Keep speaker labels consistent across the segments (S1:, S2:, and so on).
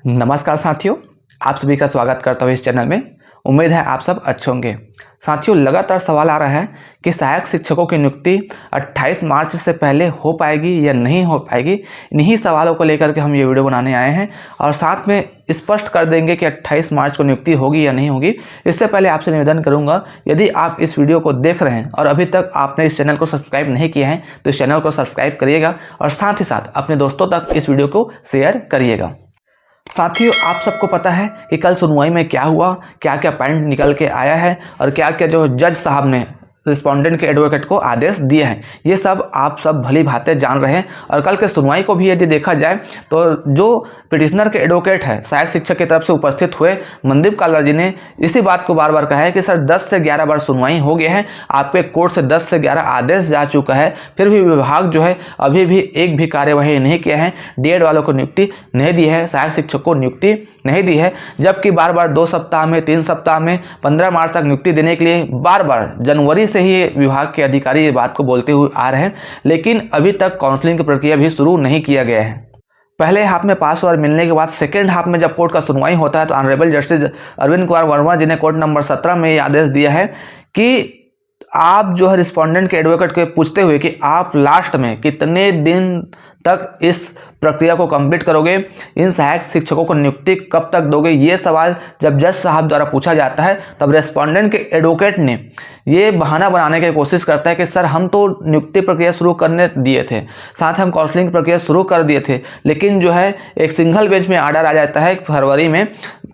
S1: नमस्कार साथियों, आप सभी का स्वागत करता हूँ इस चैनल में। उम्मीद है आप सब अच्छे होंगे। साथियों, लगातार सवाल आ रहा है कि सहायक शिक्षकों की नियुक्ति 28 मार्च से पहले हो पाएगी या नहीं हो पाएगी। इन्हीं सवालों को लेकर के हम ये वीडियो बनाने आए हैं और साथ में स्पष्ट कर देंगे कि 28 मार्च को नियुक्ति होगी या नहीं होगी। इससे पहले आपसे निवेदन करूंगा, यदि आप इस वीडियो को देख रहे हैं और अभी तक आपने इस चैनल को सब्सक्राइब नहीं किया है तो इस चैनल को सब्सक्राइब करिएगा और साथ ही साथ अपने दोस्तों तक इस वीडियो को शेयर करिएगा। साथियों, आप सबको पता है कि कल सुनवाई में क्या हुआ, क्या क्या पॉइंट निकल के आया है और क्या क्या जो जज साहब ने रिस्पोंडेंट के एडवोकेट को आदेश दिए हैं, ये सब आप सब भली भांति जान रहे हैं। और कल के सुनवाई को भी यदि देखा जाए तो जो पिटिशनर के एडवोकेट है सहायक शिक्षक की तरफ से उपस्थित हुए मनदीप कालरा जी ने इसी बात को बार बार कहा है कि सर 10 से 11 बार सुनवाई हो गया है, आपके कोर्ट से 10 से 11 आदेश जा चुका है, फिर भी विभाग जो है अभी भी एक भी कार्यवाही नहीं किया है, डीएड वालों को नियुक्ति नहीं दी है, सहायक शिक्षक को नियुक्ति नहीं दी है। जबकि बार बार 2 सप्ताह में, 3 सप्ताह में, 15 मार्च तक नियुक्ति देने के लिए बार बार जनवरी से ही विभाग के अधिकारी ये बात को बोलते हुए आ रहे हैं, लेकिन अभी तक काउंसलिंग की प्रक्रिया भी शुरू नहीं किया गया है। पहले हाफ में पास और मिलने के बाद सेकेंड हाफ में जब कोर्ट का सुनवाई होता है तो ऑनरेबल जस्टिस अरविंद कुमार वर्मा जी ने कोर्ट नंबर 17 में ये आदेश दिया है कि आप जो है रिस्पोंडेंट के एडवोकेट को पूछते हुए कि आप लास्ट में कितने दिन तक इस प्रक्रिया को कंप्लीट करोगे, इन सहायक शिक्षकों को नियुक्ति कब तक दोगे, ये सवाल जब जज साहब द्वारा पूछा जाता है तब रिस्पोंडेंट के एडवोकेट ने ये बहाना बनाने की कोशिश करता है कि सर हम तो नियुक्ति प्रक्रिया शुरू करने दिए थे, साथ हम काउंसलिंग की प्रक्रिया शुरू कर दिए थे, लेकिन जो है एक सिंगल बेंच में आर्डर आ जाता है फरवरी में,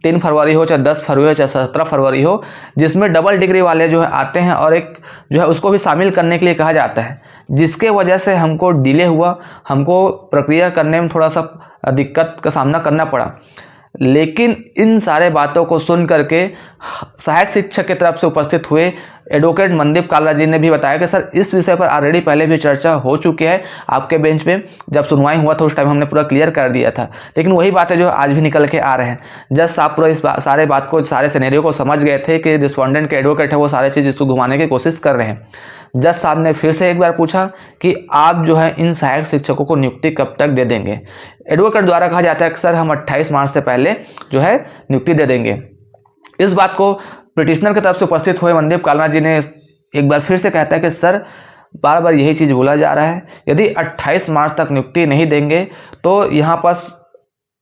S1: 3 फरवरी हो चाहे 10 फरवरी हो चाहे 17 फरवरी हो, जिसमें डबल डिग्री वाले जो है आते हैं और एक जो है उसको भी शामिल करने के लिए कहा जाता है, जिसके वजह से हमको डिले हुआ, हमको प्रक्रिया करने में थोड़ा सा दिक्कत का सामना करना पड़ा। लेकिन इन सारे बातों को सुन करके सहायक शिक्षक की तरफ से उपस्थित हुए एडवोकेट मनदीप कालरा जी ने भी बताया कि सर इस विषय पर ऑलरेडी पहले भी चर्चा हो चुकी है आपके बेंच पे, जब सुनवाई हुआ था उस टाइम हमने पूरा क्लियर कर दिया था, लेकिन वही बातें जो आज भी निकल के आ रहे हैं। जज साहब पूरा इस सारे बात को, सारे सिनेरियो को समझ गए थे कि रिस्पोंडेंट के एडवोकेट है वो सारे चीज़ इसको घुमाने की कोशिश कर रहे हैं। जज साहब ने फिर से एक बार पूछा कि आप जो है इन सहायक शिक्षकों को नियुक्ति कब तक दे देंगे। एडवोकेट द्वारा कहा जाता है कि सर हम 28 मार्च से पहले जो है नियुक्ति दे देंगे। इस बात को पिटिशनर की तरफ से उपस्थित हुए मनदीप कालरा जी ने एक बार फिर से कहता है कि सर बार बार यही चीज़ बोला जा रहा है, यदि 28 मार्च तक नियुक्ति नहीं देंगे तो यहाँ पर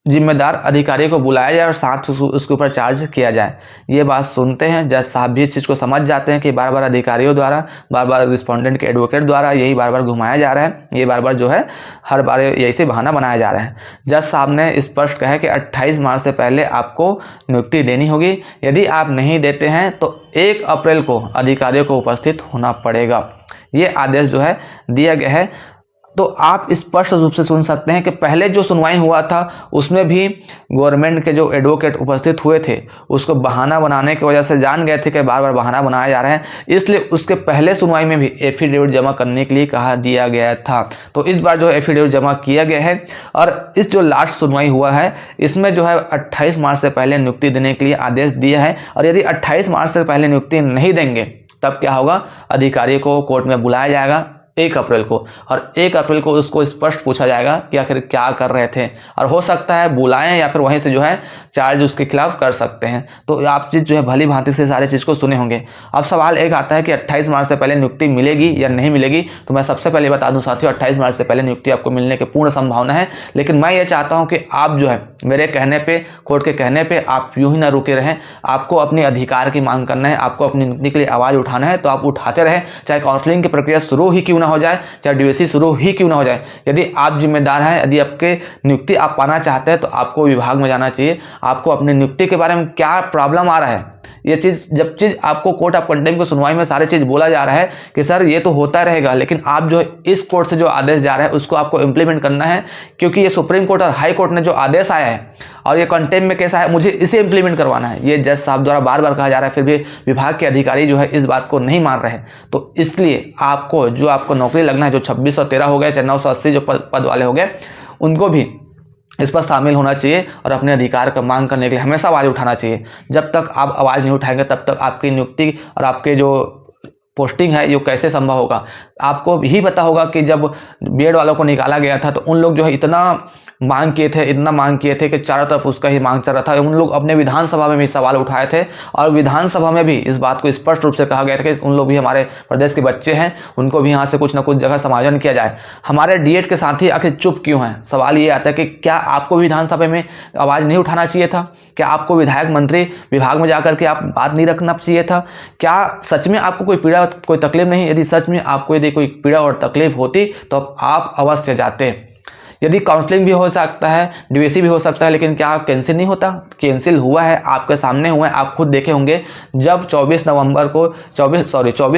S1: जिम्मेदार अधिकारी को बुलाया जाए और साथ उसके ऊपर चार्ज किया जाए। ये बात सुनते हैं जज साहब भी इस चीज़ को समझ जाते हैं कि बार बार अधिकारियों द्वारा, बार बार रिस्पोंडेंट के एडवोकेट द्वारा यही बार बार घुमाया जा रहा है, ये बार बार जो है हर बार यही से बहाना बनाया जा रहा है। जज साहब ने स्पष्ट कहा कि 28 मार्च से पहले आपको नियुक्ति देनी होगी, यदि आप नहीं देते हैं तो 1 अप्रैल को अधिकारियों को उपस्थित होना पड़ेगा। ये आदेश जो है दिया गया है। तो आप स्पष्ट रूप से सुन सकते हैं कि पहले जो सुनवाई हुआ था उसमें भी गवर्नमेंट के जो एडवोकेट उपस्थित हुए थे उसको बहाना बनाने की वजह से जान गए थे कि बार बार बहाना बनाया जा रहा है, इसलिए उसके पहले सुनवाई में भी एफिडेविट जमा करने के लिए कहा दिया गया था। तो इस बार जो एफिडेविट जमा किया गया है और इस जो लास्ट सुनवाई हुआ है इसमें जो है 28 मार्च से पहले नियुक्ति देने के लिए आदेश दिया है। और यदि 28 मार्च से पहले नियुक्ति नहीं देंगे तब क्या होगा, अधिकारी को कोर्ट में बुलाया जाएगा 1 अप्रैल को, और 1 अप्रैल को उसको स्पष्ट पूछा जाएगा कि आखिर क्या कर रहे थे, और हो सकता है बुलाएं या फिर वहीं से जो है चार्ज उसके खिलाफ कर सकते हैं। तो आप चीज़ जो है भली भांति से सारे चीज़ को सुने होंगे। अब सवाल एक आता है कि 28 मार्च से पहले नियुक्ति मिलेगी या नहीं मिलेगी। तो मैं सबसे पहले बता दूं साथियों, 28 मार्च से पहले नियुक्ति आपको मिलने की पूर्ण संभावना है, लेकिन मैं ये चाहता हूँ कि आप जो है मेरे कहने पर, कोर्ट के कहने पर आप यूँ ही ना रुके रहें। आपको अपने अधिकार की मांग करना है, आपको अपनी नियुक्ति के लिए आवाज़ उठाना है तो आप उठाते रहें, चाहे काउंसलिंग की प्रक्रिया शुरू ही क्यों ना हो जाए, चाहे डीवीसी शुरू ही क्यों ना हो जाए। यदि आप जिम्मेदार हैं, यदि आपके नियुक्ति आप पाना चाहते हैं तो आपको विभाग में जाना चाहिए, आपको अपनी नियुक्ति के बारे में क्या प्रॉब्लम आ रहा है, ये चीज़ जब चीज़ आपको कोर्ट ऑफ कंटेम्प्ट की सुनवाई में सारी चीज़ बोला जा रहा है कि सर ये तो होता रहेगा, लेकिन आप जो इस कोर्ट से जो आदेश जा रहा है उसको आपको इम्प्लीमेंट करना है, क्योंकि ये सुप्रीम कोर्ट और हाई कोर्ट ने जो आदेश आया है और ये कंटेम्प्ट में केस आया, मुझे इसे इम्प्लीमेंट करवाना है। ये जज साहब द्वारा बार बार कहा जा रहा है, फिर भी विभाग के अधिकारी जो है इस बात को नहीं मान रहे हैं। तो इसलिए आपको जो आपको नौकरी लगना है, जो 2613 हो गए, चाहे 980 जो पद वाले हो गए, उनको भी इस पर शामिल होना चाहिए और अपने अधिकार का मांग करने के लिए हमेशा आवाज़ उठाना चाहिए। जब तक आप आवाज़ नहीं उठाएंगे तब तक आपकी नियुक्ति और आपके जो पोस्टिंग है ये कैसे संभव होगा। आपको ही पता होगा कि जब बीएड वालों को निकाला गया था तो उन लोग जो है इतना मांग किए थे कि चारों तरफ उसका ही मांग चल रहा था। उन लोग अपने विधानसभा में भी सवाल उठाए थे और विधानसभा में भी इस बात को स्पष्ट रूप से कहा गया था कि उन लोग भी हमारे प्रदेश के बच्चे हैं, उनको भी यहाँ से कुछ ना कुछ जगह समायोजन किया जाए। हमारे डीएड के साथी आखिर चुप क्यों हैं? सवाल ये आता है कि क्या आपको विधानसभा में आवाज़ नहीं उठाना चाहिए था? क्या आपको विधायक मंत्री विभाग में जाकर के आप बात नहीं रखना चाहिए था? क्या सच में आपको कोई पीड़ा कोई तकलीफ नहीं? यदि सच में आपको यदि कोई पीड़ा और तकलीफ होती तो आप अवश्य जाते। यदि काउंसलिंग भी हो सकता है, डीवीसी भी हो सकता है, लेकिन क्या कैंसिल नहीं होता? कैंसिल हुआ है, आपके सामने हुआ है, आप खुद देखे होंगे। जब 24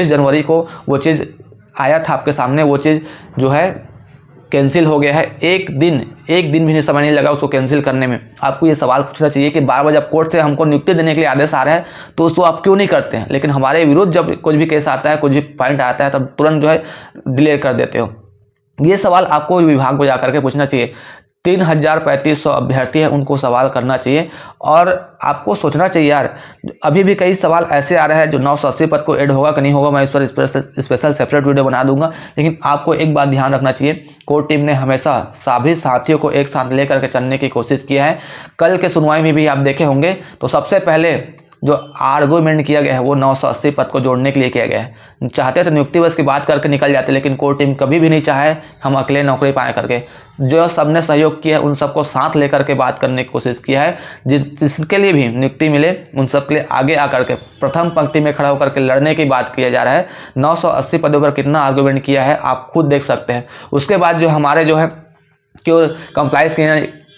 S1: जनवरी को वो चीज़ आया था आपके सामने, वो चीज़ जो है कैंसिल हो गया है। एक दिन भी नहीं समय नहीं लगा उसको कैंसिल करने में। आपको ये सवाल पूछना चाहिए कि 12 बजे कोर्ट से हमको नियुक्ति देने के लिए आदेश आ रहा है तो उसको आप क्यों नहीं करते हैं? लेकिन हमारे विरुद्ध जब कुछ भी केस आता है, कुछ भी पॉइंट आता है, तब तुरंत जो है डिले कर देते हो। ये सवाल आपको विभाग को जाकर के पूछना चाहिए। 3,3500 अभ्यर्थी हैं, उनको सवाल करना चाहिए और आपको सोचना चाहिए यार। अभी भी कई सवाल ऐसे आ रहे हैं जो 980 पद को ऐड होगा कि नहीं होगा, मैं इस पर स्पेशल सेपरेट वीडियो बना दूंगा। लेकिन आपको एक बात ध्यान रखना चाहिए, कोर टीम ने हमेशा सभी साथियों को एक साथ लेकर के चलने की कोशिश किया है। कल के सुनवाई में भी आप देखे होंगे तो सबसे पहले जो आर्गूमेंट किया गया है वो 980 पद को जोड़ने के लिए किया गया है। चाहते तो नियुक्ति बस की बात करके निकल जाते, लेकिन कोर टीम कभी भी नहीं चाहे हम अकेले नौकरी पाए करके। जो सबने सहयोग किया है उन सबको साथ लेकर के बात करने की कोशिश किया है। जिसके लिए भी नियुक्ति मिले उन सब के लिए आगे आकर के प्रथम पंक्ति में खड़ा होकर के लड़ने की बात किया जा रहा है। 980 पदों पर कितना आर्गूमेंट किया है आप खुद देख सकते हैं। उसके बाद जो हमारे जो है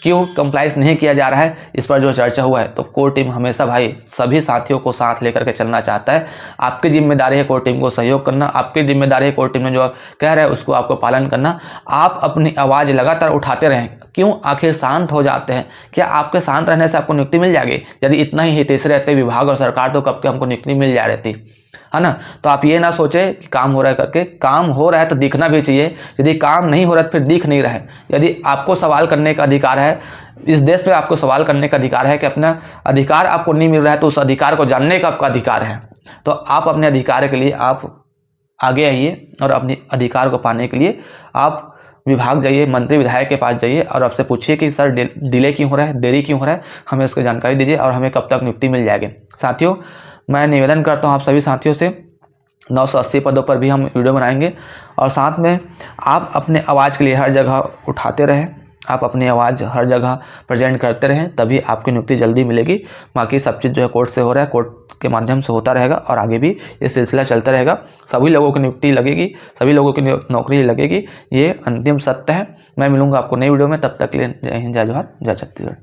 S1: क्यों कंप्लाइंस नहीं किया जा रहा है, इस पर जो चर्चा हुआ है, तो कोर टीम हमेशा भाई सभी साथियों को साथ लेकर के चलना चाहता है। आपकी जिम्मेदारी है कोर टीम को सहयोग करना, आपकी जिम्मेदारी है कोर टीम में जो कह रहा है उसको आपको पालन करना। आप अपनी आवाज़ लगातार उठाते रहें। क्यों आखिर शांत हो जाते हैं? क्या आपके शांत रहने से आपको नियुक्ति मिल जाएगी? यदि इतना ही हितैषी रहते विभाग और सरकार तो कब के हमको नियुक्ति मिल जा रही थी, है ना। तो आप ये ना सोचें कि काम हो रहा है करके, काम हो रहा है तो दिखना भी चाहिए। यदि काम नहीं हो रहा है तो फिर दिख नहीं रहा है। यदि आपको सवाल करने का अधिकार है, इस देश पे आपको सवाल करने का अधिकार है कि अपना अधिकार आपको नहीं मिल रहा है तो उस अधिकार को जानने का आपका अधिकार है। तो आप अपने अधिकार के लिए आप आगे आइए और अपने अधिकार को पाने के लिए आप विभाग जाइए, मंत्री विधायक के पास जाइए और आपसे पूछिए कि सर डिले क्यों हो रहा है, देरी क्यों हो रहा है, हमें उसकी जानकारी दीजिए और हमें कब तक नियुक्ति मिल जाएगी। साथियों, मैं निवेदन करता हूं आप सभी साथियों से, 980 पदों पर भी हम वीडियो बनाएंगे और साथ में आप अपने आवाज़ के लिए हर जगह उठाते रहें, आप अपनी आवाज़ हर जगह प्रेजेंट करते रहें, तभी आपकी नियुक्ति जल्दी मिलेगी। बाकी सब चीज़ जो है कोर्ट से हो रहा है, कोर्ट के माध्यम से होता रहेगा और आगे भी ये सिलसिला चलता रहेगा। सभी लोगों की नियुक्ति लगेगी, सभी लोगों की नौकरी लगेगी, ये अंतिम सत्य है। मैं मिलूंगा आपको नई वीडियो में, तब तक के लिए जय हिंद, जय जोहार, जय छत्तीसगढ़।